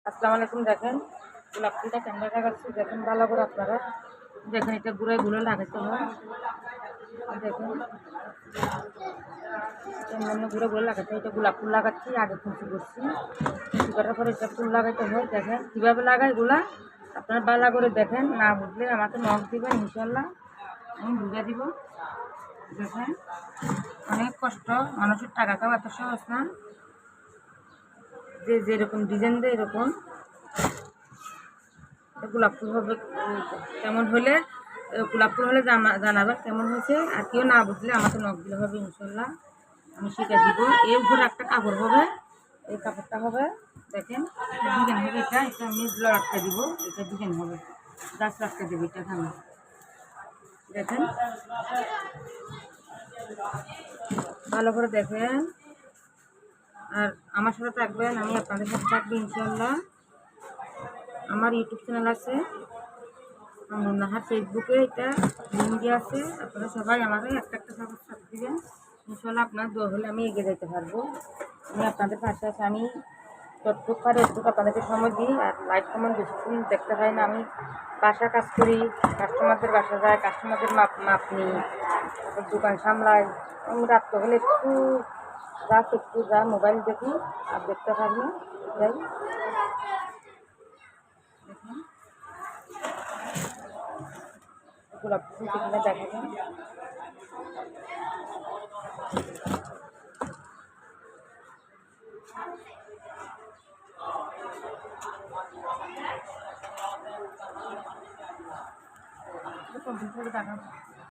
আসসালামু আলাইকুম। দেখেন গোলাপ ফুলটা কেমন লাগাচ্ছি, দেখেন ভালো করে আপনারা দেখেন। এটা গুঁড়ায় গুলো লাগাতে হয়, দেখেন অন্য গুঁড়ো গুলো লাগাতে হয়। এটা গোলাপ ফুল লাগাচ্ছি, আগে কুচি করছি, কুচি করার পরে এটা ফুল লাগাইতে হয়। দেখেন কীভাবে লাগাই এগুলা আপনারা ভালো করে দেখেন, না বুঝলে আমাকে নখ দিবেন, ইনশাল্লাহ আমি বুঝে দিব। দেখেন অনেক কষ্ট, মানুষের টাকা খাওয়া এত সহজ না। যে যেরকম ডিজাইন দেয় এরকম গোলাপ ফুল হবে। কেমন হলে গোলাপ ফুল হলে জানাবেন কেমন হয়েছে। আর কেউ না বুঝলে আমাকে নখ দিলে হবে, ইনশাল্লাহ আমি শিখে দিব। এর উপরে একটা কাপড় হবে, এই কাপড়টা হবে দেখেন ডিজাইন হবে। এটা এটা আমি রাখতে দিব, এটা ডিজাইন হবে, গাছ রাখতে দেবো এটা এখানে। দেখেন ভালো করে দেখেন, আর আমার সাথে থাকবেন, আমি আপনাদের সাথে থাকবো ইনশাল্লাহ। আমার ইউটিউব চ্যানেল আছে নাহার, ফেসবুকে এটা লিঙ্ক দেওয়া আছে। আপনারা সবাই আমাকে একটা একটা সাবস্ক্রাইব দিবেন, ইনশাল্লাহ আপনার দোয়া হলে আমি এগিয়ে যেতে পারবো। আমি আপনাদের পাশে আছি, আমি যতটুকু পারি ততটুকু আপনাদেরকে সময় দিই। আর লাইভ কমেন্ট বেশিক্ষণ দেখতে পাই না, আমি বাসার কাজ করি, কাস্টমারদের বাসা যায়, কাস্টমারদের মাপ নিই, তারপর দোকান সামলাই। আমি রাত্রে হলে একটু যা মোবাইল দেখি, আর দেখতে পারি যাই। গোলাপ ফুল সেখানে দেখা যায়। কমপ্লিট করে দেখাবো।